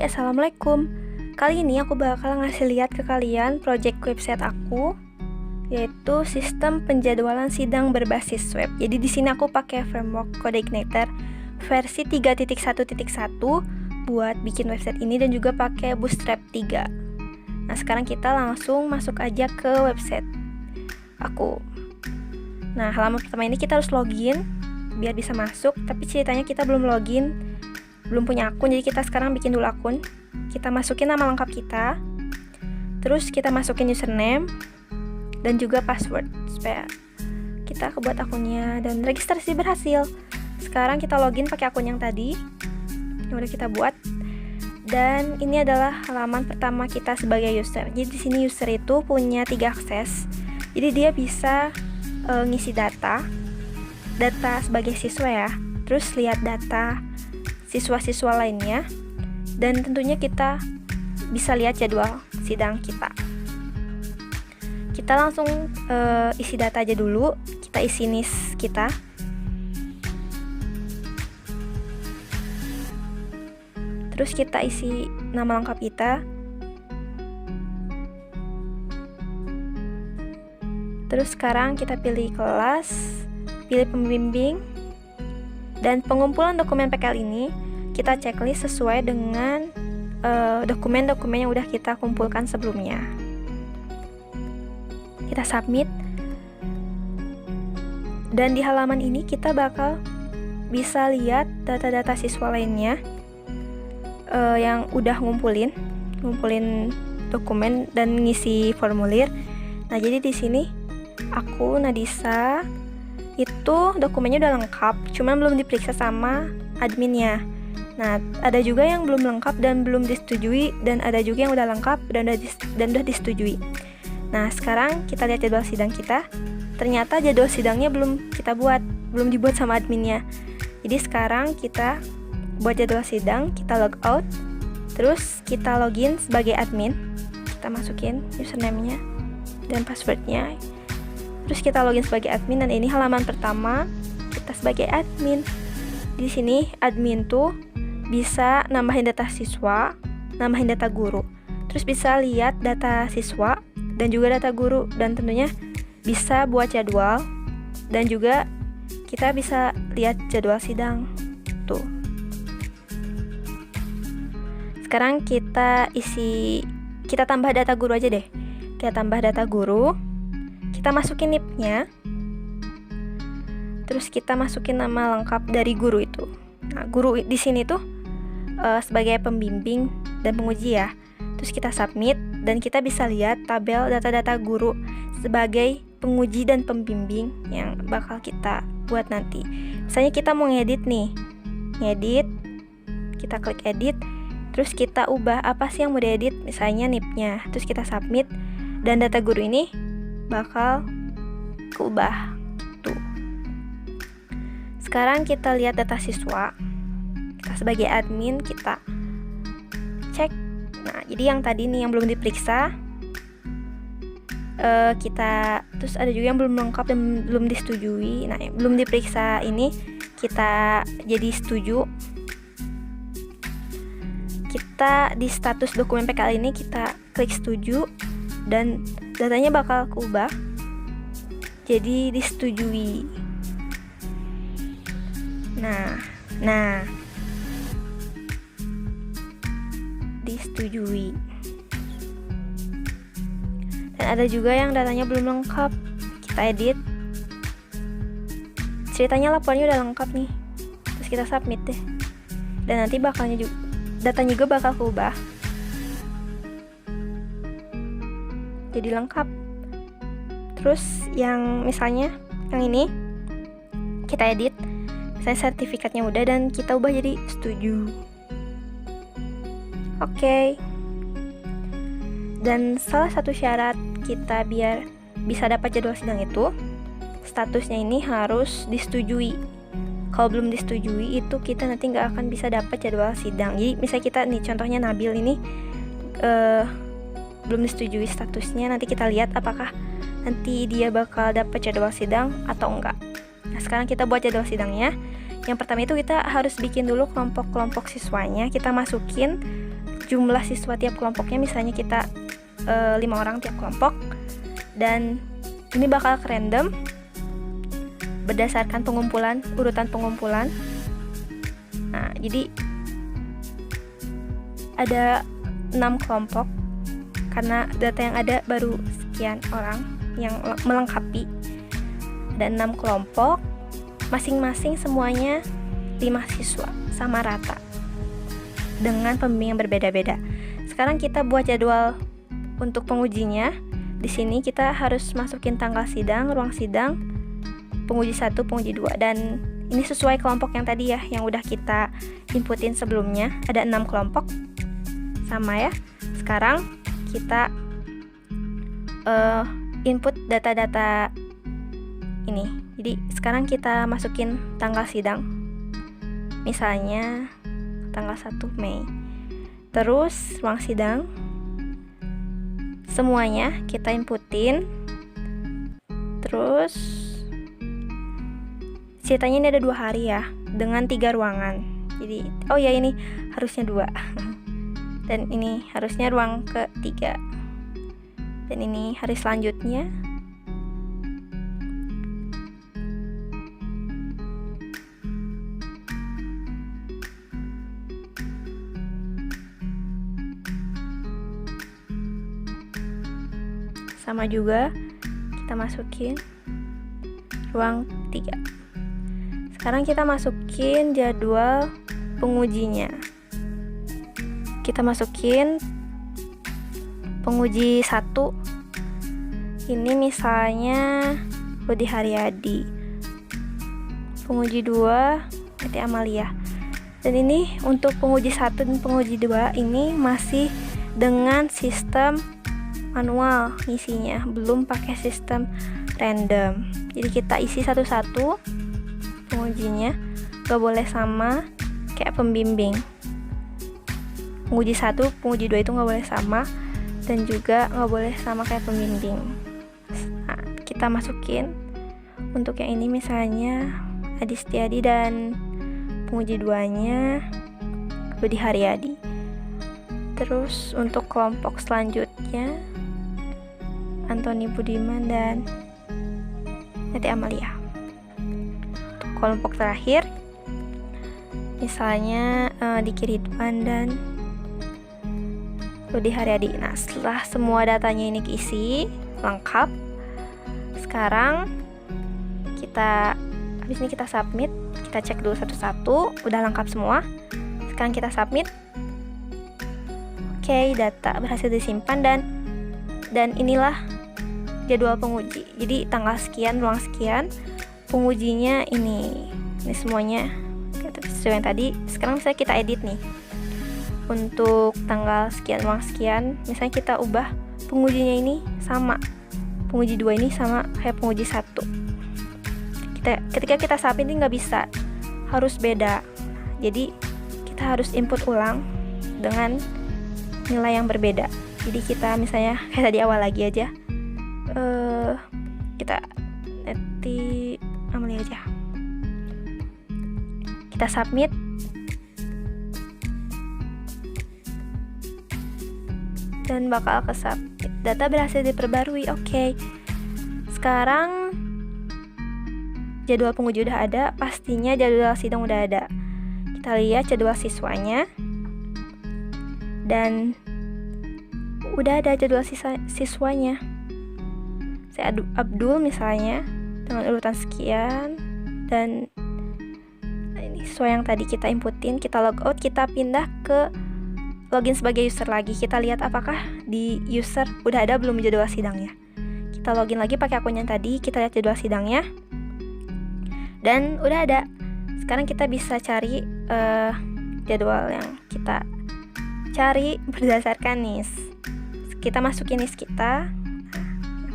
Oke, assalamualaikum. Kali ini aku bakal ngasih lihat ke kalian project website aku, yaitu sistem penjadwalan sidang berbasis web. Jadi di sini aku pakai framework CodeIgniter versi 3.1.1 buat bikin website ini dan juga pakai Bootstrap 3. Nah, sekarang kita langsung masuk aja ke website aku. Nah, halaman pertama ini kita harus login biar bisa masuk, tapi ceritanya kita belum login, belum punya akun, jadi kita sekarang bikin dulu akun. Kita masukin nama lengkap kita, terus kita masukin username dan juga password supaya kita kebuat akunnya, dan registrasi berhasil. Sekarang kita login pakai akun yang tadi yang udah kita buat, dan ini adalah halaman pertama kita sebagai user. Jadi di sini user itu punya 3 akses. Jadi dia bisa ngisi data sebagai siswa ya, terus lihat data siswa-siswa lainnya, dan tentunya kita bisa lihat jadwal sidang kita. Kita langsung isi data aja dulu. Kita isi NIS kita. Terus kita isi nama lengkap kita. Terus sekarang kita pilih kelas, pilih pembimbing, dan pengumpulan dokumen PKL ini kita checklist sesuai dengan dokumen-dokumen yang udah kita kumpulkan sebelumnya. Kita submit, dan di halaman ini kita bakal bisa lihat data-data siswa lainnya yang udah ngumpulin dokumen dan ngisi formulir. Nah, jadi di sini aku Nadisa itu dokumennya udah lengkap, cuman belum diperiksa sama adminnya. Nah, ada juga yang belum lengkap dan belum disetujui, dan ada juga yang udah lengkap dan udah disetujui. Nah, sekarang kita lihat jadwal sidang kita. Ternyata jadwal sidangnya belum dibuat sama adminnya. Jadi sekarang kita buat jadwal sidang, kita log out, terus kita login sebagai admin. Kita masukin username-nya dan password-nya. Terus kita login sebagai admin, dan ini halaman pertama kita sebagai admin. Di sini admin tuh bisa nambahin data siswa, nambahin data guru. Terus bisa lihat data siswa dan juga data guru, dan tentunya bisa buat jadwal, dan juga kita bisa lihat jadwal sidang tuh. Sekarang kita tambah data guru aja deh. Kita tambah data guru. Kita masukin NIP-nya, terus kita masukin nama lengkap dari guru itu. Nah, guru di sini tuh sebagai pembimbing dan penguji ya. Terus kita submit, dan kita bisa lihat tabel data-data guru sebagai penguji dan pembimbing yang bakal kita buat nanti. Misalnya kita mau ngedit nih, kita klik edit, terus kita ubah apa sih yang mau diedit, misalnya NIP-nya. Terus kita submit, dan data guru ini bakal keubah tuh. Sekarang kita lihat data siswa. Kita sebagai admin kita cek. Nah, jadi yang tadi nih yang belum diperiksa, terus ada juga yang belum lengkap dan belum disetujui. Nah, yang belum diperiksa ini kita jadi setuju. Kita di status dokumen PKL ini kita klik setuju, dan datanya bakal keubah jadi disetujui. Nah disetujui. Dan ada juga yang datanya belum lengkap, kita edit. Ceritanya laporannya udah lengkap nih, terus kita submit deh, dan nanti datanya juga bakal keubah jadi lengkap. Terus yang misalnya yang ini kita edit, misalnya sertifikatnya udah, dan kita ubah jadi setuju. Oke. Dan salah satu syarat kita biar bisa dapat jadwal sidang itu, statusnya ini harus disetujui. Kalau belum disetujui itu kita nanti nggak akan bisa dapat jadwal sidang. Jadi misalnya kita nih, contohnya Nabil ini belum disetujui statusnya, nanti kita lihat apakah nanti dia bakal dapat jadwal sidang atau enggak. Nah, sekarang kita buat jadwal sidangnya. Yang pertama itu kita harus bikin dulu kelompok-kelompok siswanya, kita masukin jumlah siswa tiap kelompoknya, misalnya kita 5 orang tiap kelompok, dan ini bakal random berdasarkan urutan pengumpulan. Nah, jadi ada 6 kelompok karena data yang ada baru sekian orang yang melengkapi. Ada 6 kelompok, masing-masing semuanya 5 siswa, sama rata, dengan pembimbing yang berbeda-beda. Sekarang kita buat jadwal untuk pengujinya. Di sini kita harus masukin tanggal sidang, ruang sidang, penguji 1, penguji 2, dan ini sesuai kelompok yang tadi ya, yang udah kita inputin sebelumnya. Ada 6 kelompok, sama ya. Sekarang kita input data-data ini. Jadi sekarang kita masukin tanggal sidang, misalnya tanggal 1 Mei. Terus ruang sidang, semuanya kita inputin. Terus ceritanya ini ada 2 hari ya, dengan 3 ruangan. Jadi ini harusnya 2 dan ini harusnya ruang ke-3, dan ini hari selanjutnya. Sama juga kita masukin ruang 3. Sekarang kita masukin jadwal pengujinya. Kita masukin penguji 1, ini misalnya Budi Haryadi. Penguji 2 Titi Amalia. Dan ini untuk penguji 1 dan penguji 2 ini masih dengan sistem manual ngisinya, belum pakai sistem random. Jadi kita isi satu-satu pengujinya, gak boleh sama kayak pembimbing. Penguji 1, penguji 2 itu gak boleh sama, dan juga gak boleh sama kayak pembimbing. Nah, kita masukin untuk yang ini misalnya Adi Setiadi, dan penguji 2-nya Budi Haryadi. Terus untuk kelompok selanjutnya Antoni Budiman dan Titi Amalia. Untuk kelompok terakhir misalnya Diki Ridwan dan Budi Haryadi. Nah, setelah semua datanya ini keisi lengkap, sekarang habis ini kita submit. Kita cek dulu satu-satu, udah lengkap semua. Sekarang kita submit. Oke, data berhasil disimpan, dan inilah jadwal penguji. Jadi tanggal sekian, ruang sekian, pengujinya ini semuanya sesuai yang tadi. Sekarang misalnya kita edit nih, untuk tanggal sekian, ruang sekian, misalnya kita ubah pengujinya ini sama, penguji 2 ini sama kayak penguji 1. Ketika kita submit ini nggak bisa, harus beda. Jadi kita harus input ulang dengan nilai yang berbeda. Jadi kita misalnya kayak tadi awal lagi aja, kita Titi Amalia aja, kita submit. Dan bakal ke submit, data berhasil diperbarui. Oke. Sekarang jadwal penguji udah ada, pastinya jadwal sidang udah ada. Kita lihat jadwal siswanya, dan udah ada jadwal siswanya. Saya Abdul misalnya dengan urutan sekian, dan ini sesuai yang tadi kita inputin. Kita logout, kita pindah ke login sebagai user lagi. Kita lihat apakah di user udah ada belum jadwal sidangnya. Kita login lagi pakai akun yang tadi, kita lihat jadwal sidangnya, dan udah ada. Sekarang kita bisa cari jadwal yang kita cari berdasarkan NIS. Kita masukin NIS kita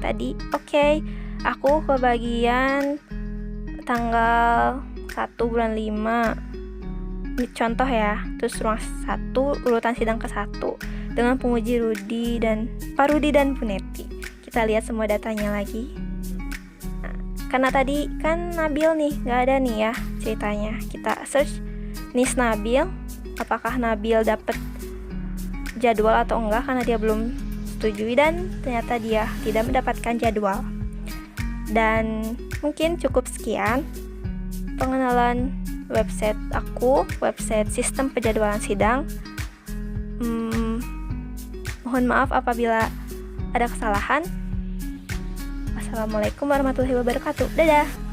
tadi. Oke, aku ke bagian tanggal 1 bulan 5. Ini contoh ya. Terus ruang 1, urutan sidang ke-1 dengan penguji Pak Rudi dan Bu Neti. Kita lihat semua datanya lagi. Nah, karena tadi kan Nabil nih, gak ada nih ya ceritanya. Kita search NIS Nabil, apakah Nabil dapet jadwal atau enggak karena dia belum setujui dan ternyata dia tidak mendapatkan jadwal. Dan mungkin cukup sekian pengenalan website aku, website sistem penjadwalan sidang. Mohon maaf apabila ada kesalahan. Assalamualaikum warahmatullahi wabarakatuh. Dadah.